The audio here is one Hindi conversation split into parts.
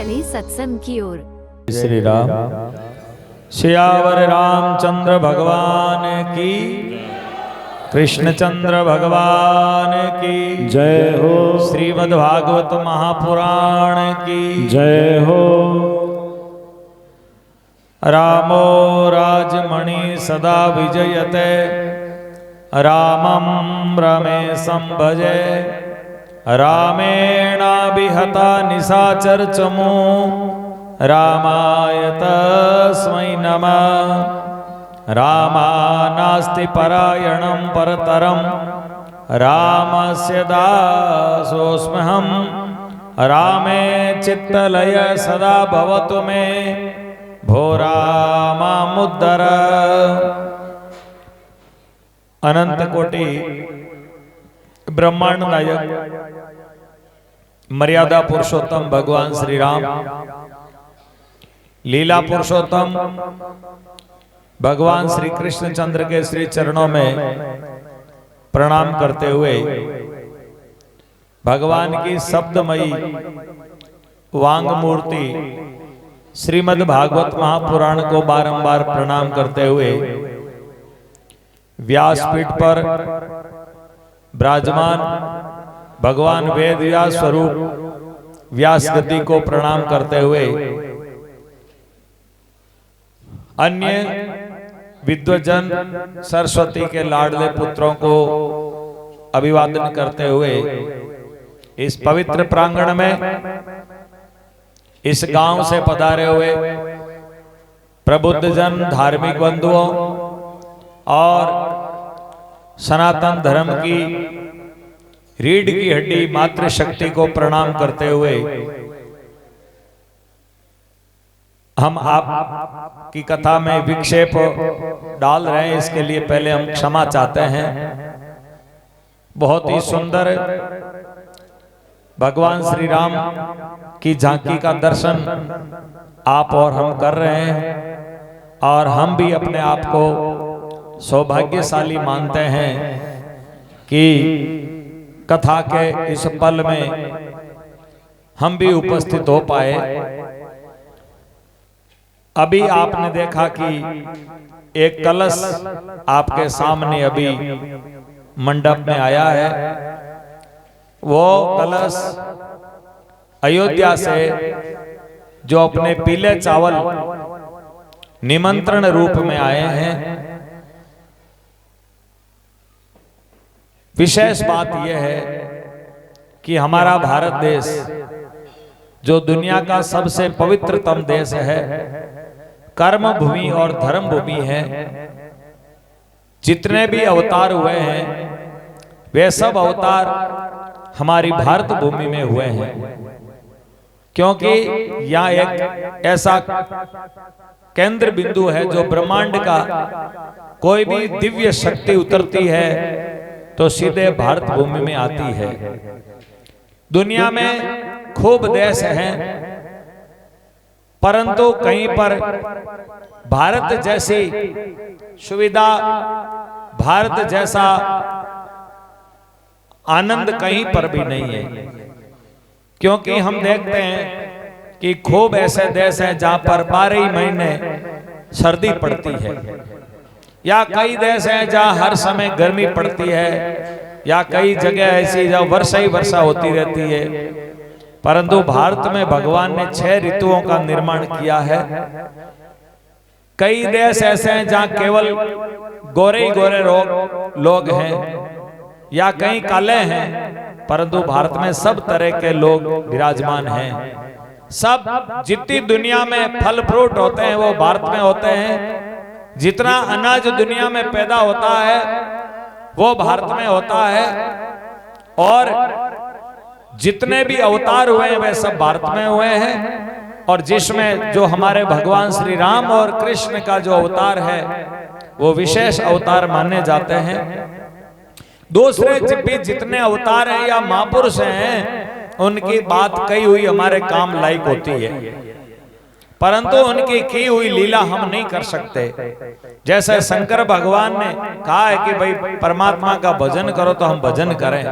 चले सत्संग की ओर। श्री राम सियावर रामचंद्र भगवान की, कृष्णचंद्र भगवान की जय हो। श्रीमद् भागवत महापुराण की जय हो। रामो राजमणि सदा विजयते, रामं रमेशं भजे, रामेणाभिहता निशाचर चमू, रामाय तस्मै नमः। रामानास्ति परायणं परतरं, रामस्य दासोऽस्म्यहं। रामे चित्तलय सदा भवतु मे, भो रामामुद्धर। अनंत कोटि ब्रह्मांड नायक मर्यादा पुरुषोत्तम भगवान श्री राम, लीला पुरुषोत्तम भगवान श्री कृष्णचंद्र के श्री चरणों में प्रणाम करते हुए भगवान की शब्दमयी वांग मूर्ति श्रीमद् भागवत महापुराण को बारंबार प्रणाम करते हुए व्यासपीठ पर विराजमान भगवान वेद व्यास स्वरूप व्यास गद्दी को प्रणाम करते हुए अन्य विद्वजन सरस्वती के लाडले पुत्रों को अभिवादन करते हुए इस पवित्र प्रांगण में इस गांव से पधारे हुए प्रबुद्धजन धार्मिक बंधुओं और सनातन धर्म की रीढ़ की हड्डी मातृशक्ति को प्रणाम करते हुए हम आप की कथा में विक्षेप डाल रहे हैं, इसके लिए पहले हम क्षमा चाहते हैं। बहुत ही सुंदर भगवान श्री राम की झांकी का दर्शन आप और हम कर रहे हैं और हम भी अपने आप को सौभाग्यशाली मानते हैं कि कथा के इस पल में हम भी उपस्थित हो पाए। अभी आपने देखा कि एक कलश आपके सामने अभी मंडप में आया है। वो कलश अयोध्या से जो अपने पीले चावल निमंत्रण रूप में आए हैं। विशेष बात यह है कि हमारा भारत देश जो दुनिया का सबसे पवित्रतम देश है, कर्म भूमि और धर्म भूमि है, जितने भी अवतार हुए हैं वे सब अवतार हमारी भारत भूमि में हुए हैं, क्योंकि यहाँ एक ऐसा केंद्र बिंदु है जो ब्रह्मांड का कोई भी दिव्य शक्ति उतरती है तो सीधे भारत भूमि में आती है। दुनिया में खूब देश हैं, परंतु कहीं पर भारत जैसी सुविधा, भारत जैसा आनंद कहीं पर भी नहीं है। क्योंकि हम देखते हैं कि खूब ऐसे देश हैं जहां पर 12 ही महीने सर्दी पड़ती है, या कई देश हैं जहां हर समय गर्मी पड़ती है, या कई जगह ऐसी जहां वर्षा ही वर्षा होती रहती है। परंतु भारत में भगवान ने 6 ऋतुओं का निर्माण किया है। कई देश ऐसे हैं जहां केवल गोरे ही गोरे लोग हैं, या कई काले हैं, परंतु भारत में सब तरह के लोग विराजमान हैं। सब जितनी दुनिया में फल फ्रूट होते हैं वो भारत में होते हैं। जितना अनाज दुनिया में पैदा होता है वो भारत में होता है, और जितने भी अवतार हुए हैं वे सब भारत में हुए हैं। और जिसमें जो हमारे भगवान श्री राम और कृष्ण का जो अवतार है वो विशेष अवतार माने जाते हैं। दूसरे भी जितने अवतार हैं या महापुरुष हैं उनकी बात कही हुई हमारे काम लायक होती है। परंतु उनकी की हुई लीला हम नहीं कर सकते। जैसे शंकर भगवान ने कहा है कि भाई परमात्मा का भजन करो तो हम भजन करें,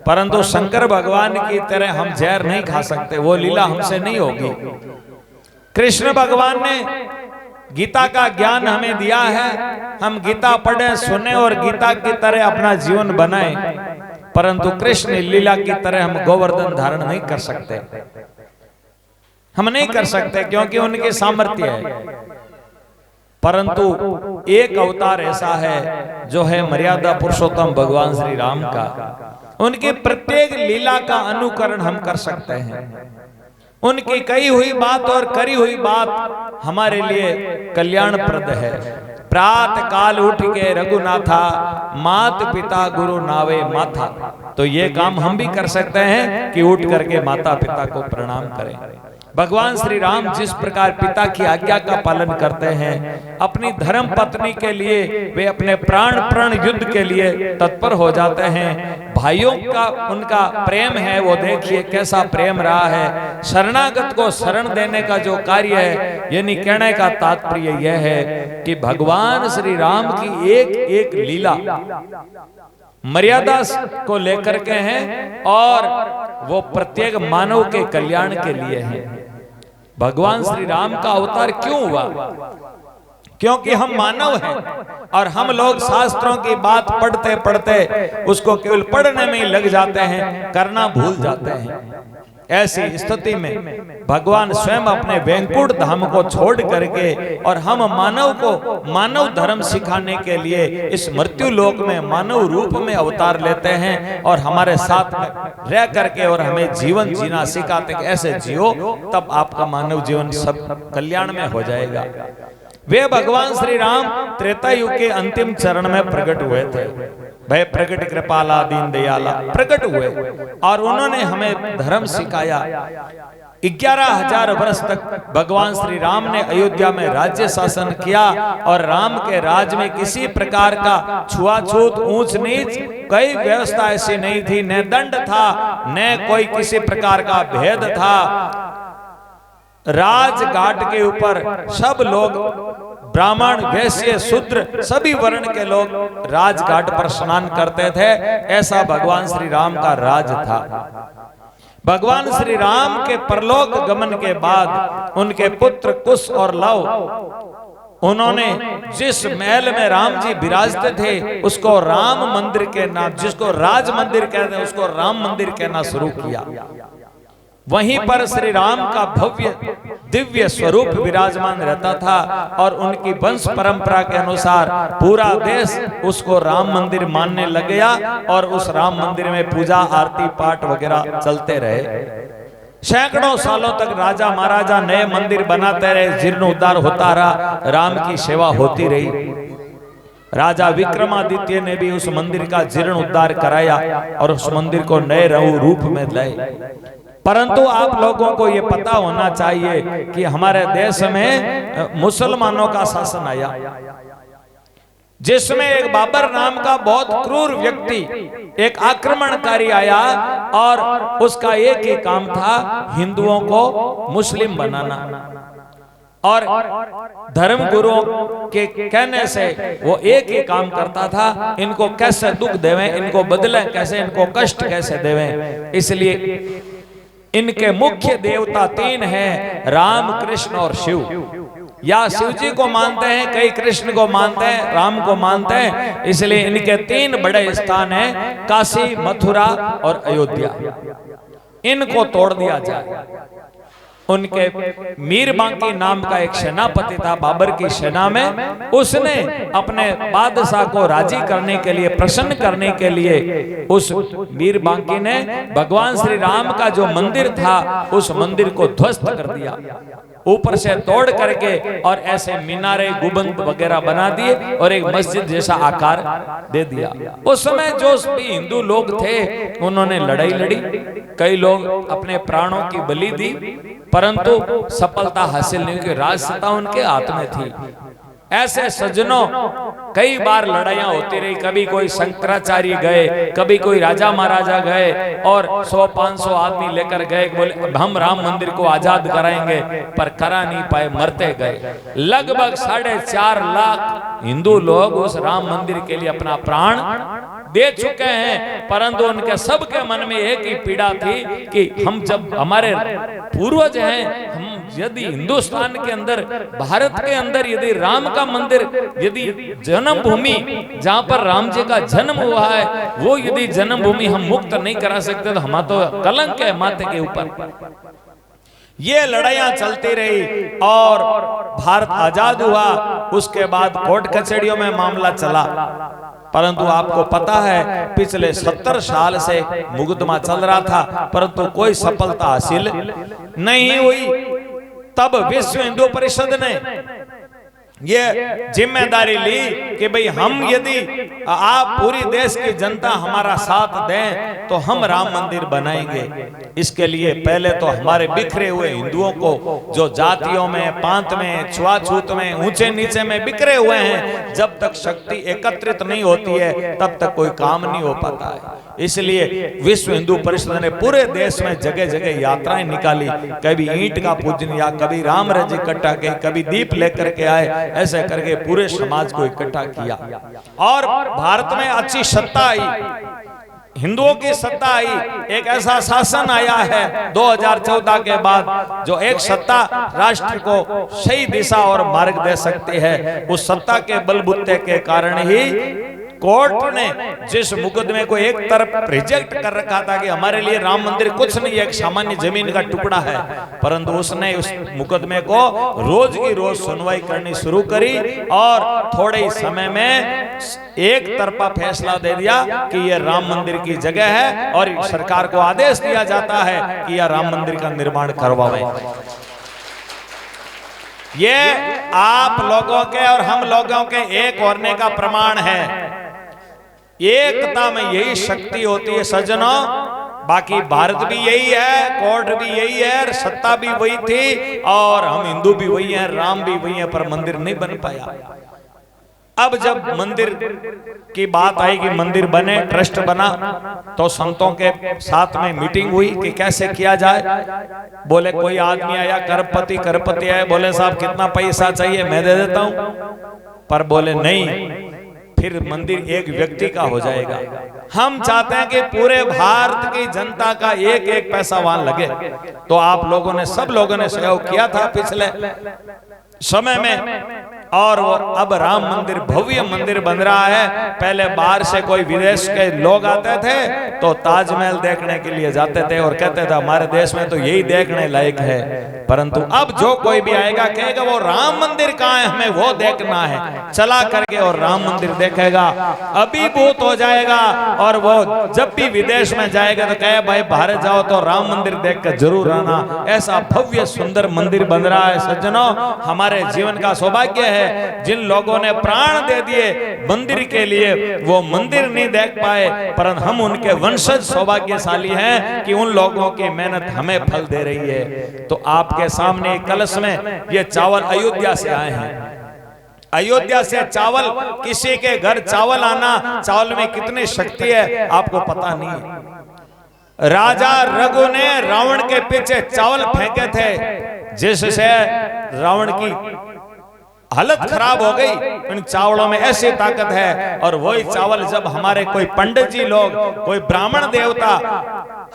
परंतु शंकर भगवान की तरह हम जहर नहीं खा सकते, वो लीला हमसे नहीं होगी। कृष्ण भगवान ने गीता का ज्ञान हमें दिया है, हम गीता पढ़े सुने और गीता की तरह अपना जीवन बनाएं, परंतु कृष्ण लीला की तरह हम गोवर्धन धारण नहीं कर सकते, हम नहीं कर सकते क्योंकि उनके सामर्थ्य है। परंतु एक अवतार ऐसा है जो है मर्यादा पुरुषोत्तम भगवान श्री राम का, उनकी प्रत्येक लीला का अनुकरण हम कर सकते हैं। उनकी कही हुई बात और करी हुई बात हमारे लिए कल्याणप्रद है। प्रातः काल उठ के रघुनाथा, मात पिता गुरु नावे माथा, तो ये काम हम भी कर सकते हैं कि उठ करके माता पिता को प्रणाम करें। भगवान श्री राम जिस प्रकार पिता की आज्ञा का पालन करते हैं, अपनी धर्म पत्नी के लिए वे अपने प्राण प्रण युद्ध के लिए तत्पर हो जाते हैं। भाइयों का उनका प्रेम है, वो देखिए कैसा प्रेम रहा है। शरणागत को शरण देने का जो कार्य है, यानी कहने का तात्पर्य यह है कि भगवान श्री राम की एक एक लीला मर्यादा को लेकर के हैं और वो प्रत्येक मानव के कल्याण के लिए है। भगवान श्री राम का अवतार क्यों हुआ? क्योंकि हम मानव हैं और हम लोग शास्त्रों की बात पढ़ते पढ़ते उसको केवल पढ़ने में ही लग जाते हैं, करना भूल जाते हैं। ऐसी स्थिति में भगवान स्वयं अपने वैकुंठ धाम को छोड़ करके और हम मानव को मानव धर्म सिखाने के लिए इस मृत्यु लोक में मानव रूप में अवतार लेते हैं और हमारे साथ में रह करके और हमें जीवन जीना सिखाते कि ऐसे जियो, तब आपका मानव जीवन सब कल्याण में हो जाएगा। वे भगवान श्री राम त्रेता युग के अंतिम चरण में प्रकट हुए थे। भय प्रकट कृपाला दीन दयाला प्रकट हुए और उन्होंने हमें धर्म सिखाया। 11,000 वर्ष तक भगवान श्री राम ने अयोध्या में राज्य शासन किया और राम के राज में किसी प्रकार का छुआछूत ऊंच नीच कोई व्यवस्था ऐसी नहीं थी, न दंड था न कोई किसी प्रकार का भेद था। राजघाट के ऊपर सब लोग ब्राह्मण वैश्य शूद्र सभी वर्ण के लोग राजघाट पर स्नान करते थे। ऐसा भगवान श्री राम का राज था। भगवान श्री राम के परलोक गमन के बाद उनके पुत्र कुश और लव, उन्होंने जिस महल में राम जी विराजते थे उसको राम मंदिर के नाम, जिसको राज मंदिर कहते हैं उसको राम मंदिर कहना शुरू किया। वहीं पर श्री राम का भव्य दिव्य स्वरूप विराजमान रहता था और उनकी वंश परंपरा के अनुसार पूरा देश उसको राम मंदिर मानने लग गया और उस राम मंदिर में पूजा आरती पाठ वगैरह चलते रहे। सैकड़ों सालों तक राजा महाराजा नए मंदिर बनाते रहे, जीर्णोद्धार होता रहा, राम की सेवा होती रही। राजा विक्रमादित्य ने भी उस मंदिर का जीर्णोद्धार कराया और उस मंदिर को नए रूप में लाए। परंतु आप लोगों को ये पता होना चाहिए कि हमारे देश में मुसलमानों का शासन आया, जिसमें एक बाबर नाम का बहुत क्रूर व्यक्ति, एक आक्रमणकारी आया और उसका एक ही काम था हिंदुओं को मुस्लिम बनाना। और धर्म गुरुओं के कहने से वो एक ही काम करता था, इनको कैसे दुख देवें, इनको बदले कैसे, इनको कष्ट कैसे देवें। इसलिए इनके मुख्य देवता 3 हैं, राम कृष्ण और शिव। या शिव जी को मानते हैं, कई कृष्ण को मानते हैं, राम को मानते हैं। इसलिए इनके 3 बड़े स्थान हैं, काशी, मथुरा और अयोध्या। इनको तोड़ दिया जाए। उनके मीर बांकी नाम का एक सेनापति था बाबर की सेना में, उसने अपने बादशाह को राजी करने के लिए, प्रसन्न करने के लिए उस मीर बांकी ने भगवान श्री राम का जो मंदिर था उस मंदिर को ध्वस्त कर दिया, ऊपर से तोड़ करके, और ऐसे मीनारे गुंबद वगैरह बना दिए और एक मस्जिद जैसा आकार दे दिया। उस समय जो भी हिंदू लोग थे उन्होंने लड़ाई लड़ी, कई लोग अपने प्राणों की बलि दी, परंतु सफलता हासिल नहीं हुई। राज सत्ता उनके हाथ में थी। ऐसे सज्जनों कई बार लड़ाइयां होती रही, कभी कोई शंकराचार्य गए, कभी कोई राजा महाराजा गए और 100-500 आदमी लेकर गए, बोले हम राम मंदिर को आजाद कराएंगे, पर करा नहीं पाए, मरते गए। लगभग 4.5 लाख हिंदू लोग उस राम मंदिर के लिए अपना प्राण दे चुके हैं, परंतु उनके सबके मन में एक ही पीड़ा थी कि हम जब हमारे पूर्वज हैं, हम यदि हिंदुस्तान के अंदर, भारत के अंदर यदि राम का मंदिर, यदि जन्मभूमि जहां पर राम जी का जन्म हुआ है, वो यदि जन्मभूमि हम मुक्त नहीं करा सकते तो हमारा तो कलंक है माथे के ऊपर। ये लड़ाइयां चलती रही और भारत आजाद हुआ। उसके बाद कोर्ट कचहरियों में मामला चला, परंतु आपको पता है पिछले 70 साल से मुकदमा चल रहा था, परंतु कोई सफलता हासिल नहीं हुई। तब विश्व हिंदू परिषद ने ये जिम्मेदारी ली कि भाई हम यदि आप पूरी देश की जनता हमारा साथ दें तो हम राम मंदिर बनाएंगे। इसके लिए पहले तो हमारे बिखरे हुए हिंदुओं को, जो जातियों में, पांत में, छुआछूत में, ऊंचे नीचे में बिखरे हुए हैं, जब तक शक्ति एकत्रित नहीं होती है तब तक कोई काम नहीं हो पाता है। इसलिए विश्व हिंदू परिषद ने पूरे देश में जगह जगह यात्राएं निकाली, कभी ईंट का पूजन या कभी राम रज इकट्ठा किए, कभी दीप लेकर के आए, ऐसे करके पूरे समाज को इकट्ठा किया और भारत में अच्छी सत्ता आई, हिंदुओं की सत्ता आई। एक ऐसा शासन आया है 2014 के बाद जो एक सत्ता राष्ट्र को सही दिशा और मार्ग दे सकती है। उस सत्ता के बलबूते के कारण ही कोर्ट ने जिस मुकदमे को एक तरफ रिजेक्ट कर रखा था कि हमारे लिए राम मंदिर कुछ नहीं है, एक सामान्य जमीन का टुकड़ा है, परंतु उसने उस मुकदमे को रोज की रोज सुनवाई करनी शुरू करी और थोड़े ही समय में एक तरफा फैसला दे दिया कि यह राम मंदिर की जगह है और सरकार को आदेश दिया जाता है कि यह राम मंदिर का निर्माण करवाएं। ये आप लोगों के और हम लोगों के एक होने का प्रमाण है। एकता में यही शक्ति होती है सज्जनों। बाकी भारत भी यही है, कोर्ट भी यही है, सत्ता भी वही थी और हम हिंदू भी वही हैं, राम भी वही है, पर मंदिर नहीं बन पाया। अब जब मंदिर की बात आई कि मंदिर बने, ट्रस्ट बना, तो संतों के साथ में मीटिंग हुई कि कैसे किया जाए। बोले कोई आदमी आया, करपति आया, बोले साहब कितना पैसा चाहिए, मैं दे देता हूं, पर बोले नहीं, फिर मंदिर एक व्यक्ति का हो जाएगा। हम चाहते हैं कि पूरे भारत की जनता का एक एक पैसा वहां लगे। तो आप लोगों ने, सब लोगों ने सहयोग किया था पिछले समय में और वो अब राम मंदिर, भव्य मंदिर बन रहा है। पहले बाहर से कोई विदेश के लोग आते थे तो ताजमहल देखने के लिए जाते थे और कहते थे हमारे देश में तो यही देखने लायक है, परंतु अब जो कोई भी आएगा कहेगा वो राम मंदिर कहाँ है, हमें वो देखना है, चला करके और राम मंदिर देखेगा, अभिभूत हो जाएगा। और वो जब भी विदेश में जाएगा तो कहे भाई भारत जाओ तो राम मंदिर देख कर जरूर आना। ऐसा भव्य सुंदर मंदिर बन रहा है सज्जनों। हमारे जीवन का सौभाग्य है जिन लोगों ने प्राण दे दिए मंदिर के लिए, वो मंदिर नहीं देख पाए, परंतु हम उनके वंशज सौभाग्यशाली हैं कि उन लोगों की मेहनत हमें फल दे रही है। तो आपके सामने कलश में ये चावल अयोध्या से आए हैं। अयोध्या से चावल, किसी के घर चावल आना, चावल में कितनी शक्ति है आपको पता नहीं है। राजा रघु ने रावण के पीछे चावल फेंके थे जिससे रावण की हालत खराब हो गई। इन चावलों में ऐसी ताकत है। और वही चावल जब हमारे कोई पंडित जी लोग, कोई ब्राह्मण देवता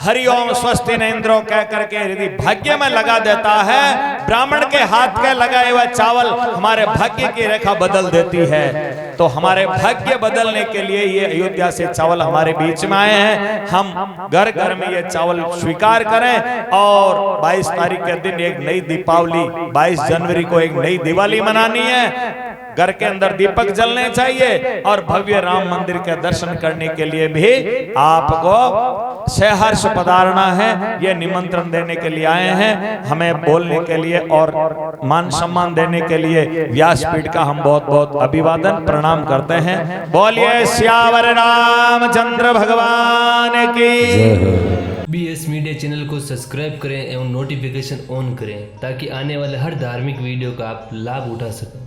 हरिओम स्वस्ति न इंद्रो कह करके यदि भाग्य में लगा देता है, ब्राह्मण के हाथ के लगाए हुए चावल हमारे भाग्य की रेखा बदल देती है। तो हमारे भाग्य बदलने के लिए ये अयोध्या से चावल हमारे बीच में आए हैं। हम घर घर में ये चावल स्वीकार करें और 22 तारीख के दिन एक नई दीपावली, 22 जनवरी को एक नई दिवाली मनानी है। घर के अंदर दीपक जलने चाहिए और भव्य राम मंदिर के दर्शन करने के लिए भी आपको सहर्ष पधारना है। ये निमंत्रण देने के लिए आए हैं, हमें बोलने के लिए और मान सम्मान देने के लिए व्यासपीठ का हम बहुत बहुत अभिवादन प्रणाम करते हैं। बोलिए सियावर रामचंद्र भगवान की। BS मीडिया चैनल को सब्सक्राइब करें एवं नोटिफिकेशन ऑन करें ताकि आने वाले हर धार्मिक वीडियो का आप लाभ उठा सकें।